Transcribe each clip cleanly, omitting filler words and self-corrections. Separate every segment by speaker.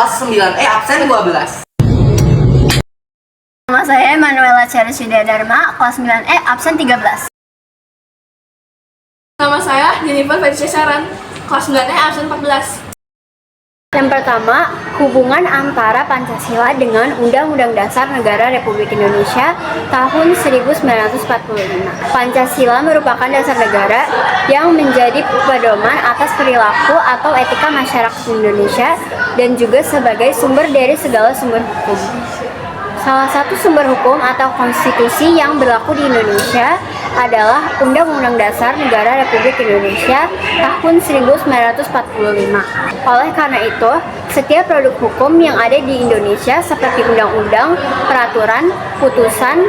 Speaker 1: kelas 9E absen 12.
Speaker 2: Nama saya Manuela Ceresida Dharma, kelas 9E, absen 13.
Speaker 3: Nama saya Jennifer Felicia Sharon, kelas 9E, absen 14.
Speaker 2: Yang pertama, hubungan antara Pancasila dengan Undang-Undang Dasar Negara Republik Indonesia tahun 1945. Pancasila merupakan dasar negara yang menjadi pedoman atas perilaku atau etika masyarakat Indonesia dan juga sebagai sumber dari segala sumber hukum. Salah satu sumber hukum atau konstitusi yang berlaku di Indonesia adalah Undang-Undang Dasar Negara Republik Indonesia tahun 1945. Oleh karena itu, setiap produk hukum yang ada di Indonesia seperti undang-undang, peraturan, putusan,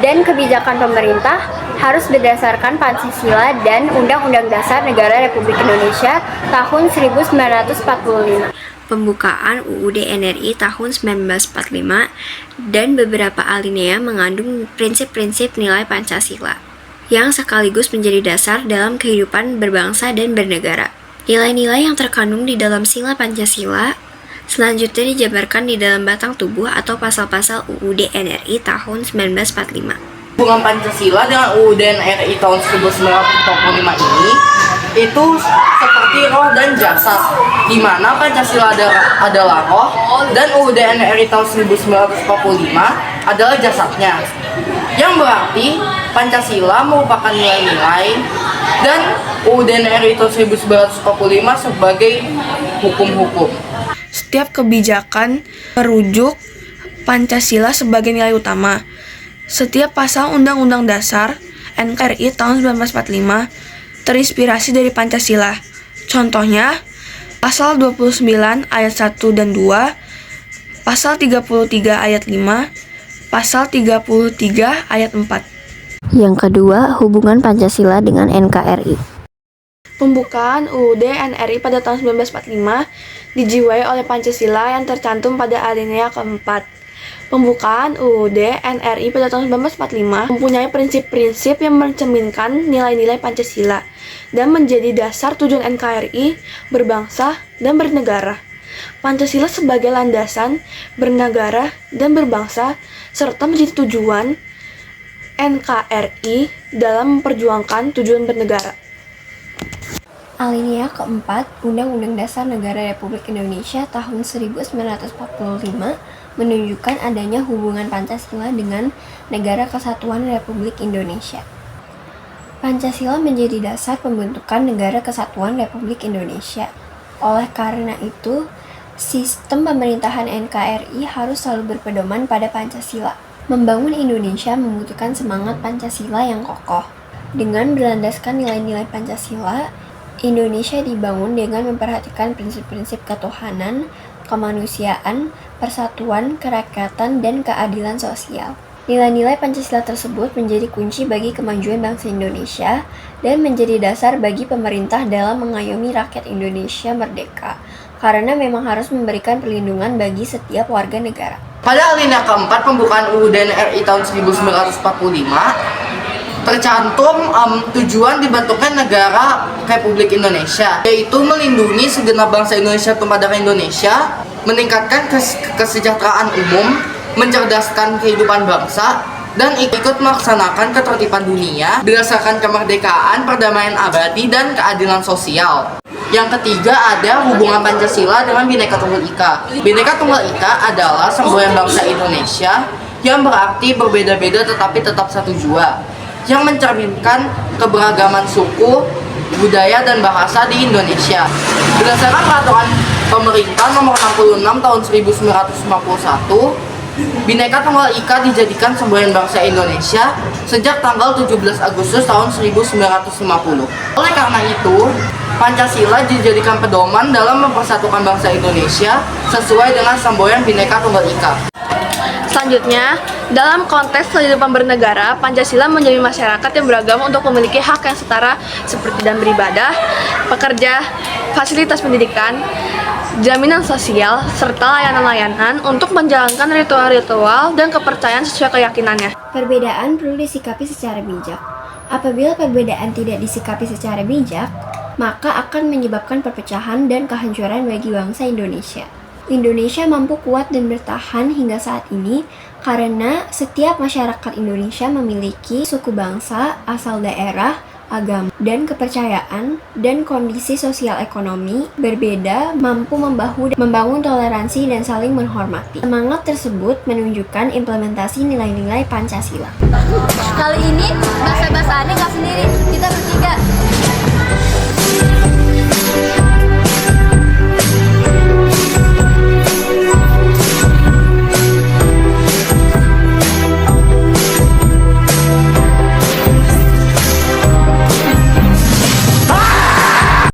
Speaker 2: dan kebijakan pemerintah harus berdasarkan Pancasila dan Undang-Undang Dasar Negara Republik Indonesia tahun 1945.
Speaker 4: Pembukaan UUD NRI tahun 1945 dan beberapa alinea mengandung prinsip-prinsip nilai Pancasila yang sekaligus menjadi dasar dalam kehidupan berbangsa dan bernegara. Nilai-nilai yang terkandung di dalam sila Pancasila selanjutnya dijabarkan di dalam batang tubuh atau pasal-pasal UUD NRI tahun 1945.
Speaker 1: Hubungan Pancasila dengan UUD NRI tahun 1945 ini itu seperti roh dan jasad, di mana Pancasila adalah roh dan UUD NRI tahun 1945 adalah jasadnya. Yang berarti Pancasila merupakan nilai-nilai dan UUD NRI tahun 1945 sebagai hukum-hukum.
Speaker 3: Setiap kebijakan merujuk Pancasila sebagai nilai utama. Setiap pasal Undang-Undang Dasar NKRI tahun 1945 terinspirasi dari Pancasila. Contohnya, pasal 29 ayat 1 dan 2, pasal 33 ayat 5, pasal 33 ayat 4.
Speaker 4: Yang kedua, hubungan Pancasila dengan NKRI.
Speaker 3: Pembukaan UUD NRI pada tahun 1945 dijiwai oleh Pancasila yang tercantum pada alinea keempat. Pembukaan UUD NRI pada tahun 1945 mempunyai prinsip-prinsip yang mencerminkan nilai-nilai Pancasila dan menjadi dasar tujuan NKRI berbangsa dan bernegara. Pancasila sebagai landasan bernegara dan berbangsa serta menjadi tujuan NKRI dalam memperjuangkan tujuan bernegara.
Speaker 4: Alinea keempat, Undang-Undang Dasar Negara Republik Indonesia tahun 1945 menunjukkan adanya hubungan Pancasila dengan Negara Kesatuan Republik Indonesia. Pancasila menjadi dasar pembentukan Negara Kesatuan Republik Indonesia. Oleh karena itu, sistem pemerintahan NKRI harus selalu berpedoman pada Pancasila. Membangun Indonesia membutuhkan semangat Pancasila yang kokoh. Dengan berlandaskan nilai-nilai Pancasila, Indonesia dibangun dengan memperhatikan prinsip-prinsip ketuhanan, kemanusiaan, persatuan, kerakyatan, dan keadilan sosial. Nilai-nilai Pancasila tersebut menjadi kunci bagi kemajuan bangsa Indonesia dan menjadi dasar bagi pemerintah dalam mengayomi rakyat Indonesia merdeka, karena memang harus memberikan perlindungan bagi setiap warga negara.
Speaker 1: Pada alinea keempat pembukaan UUD NRI tahun 1945 tercantum tujuan dibentuknya negara Republik Indonesia, yaitu melindungi segenap bangsa Indonesia kepada Indonesia, meningkatkan kesejahteraan umum, mencerdaskan kehidupan bangsa, dan ikut melaksanakan ketertiban dunia berdasarkan kemerdekaan, perdamaian abadi, dan keadilan sosial. Yang ketiga ada hubungan Pancasila dengan Bhinneka Tunggal Ika. Bhinneka Tunggal Ika adalah semboyan bangsa Indonesia yang berarti berbeda-beda tetapi tetap satu jua, yang mencerminkan keberagaman suku, budaya, dan bahasa di Indonesia. Berdasarkan peraturan pemerintah nomor 66 tahun 1951, Bhinneka Tunggal Ika dijadikan semboyan bangsa Indonesia sejak tanggal 17 Agustus tahun 1950. Oleh karena itu, Pancasila dijadikan pedoman dalam mempersatukan bangsa Indonesia sesuai dengan semboyan Bhinneka Tunggal Ika.
Speaker 3: Selanjutnya, dalam konteks kehidupan bernegara, Pancasila menjadi masyarakat yang beragama untuk memiliki hak yang setara seperti dalam beribadah, pekerja, fasilitas pendidikan, jaminan sosial, serta layanan-layanan untuk menjalankan ritual-ritual dan kepercayaan sesuai keyakinannya.
Speaker 4: Perbedaan perlu disikapi secara bijak. Apabila perbedaan tidak disikapi secara bijak, maka akan menyebabkan perpecahan dan kehancuran bagi bangsa Indonesia. Indonesia mampu kuat dan bertahan hingga saat ini karena setiap masyarakat Indonesia memiliki suku bangsa, asal daerah, agama, dan kepercayaan, dan kondisi sosial ekonomi berbeda, mampu membangun toleransi dan saling menghormati. Semangat tersebut menunjukkan implementasi nilai-nilai Pancasila.
Speaker 2: Kali ini bahasa-bahasa aneh gak sendiri, kita bertiga.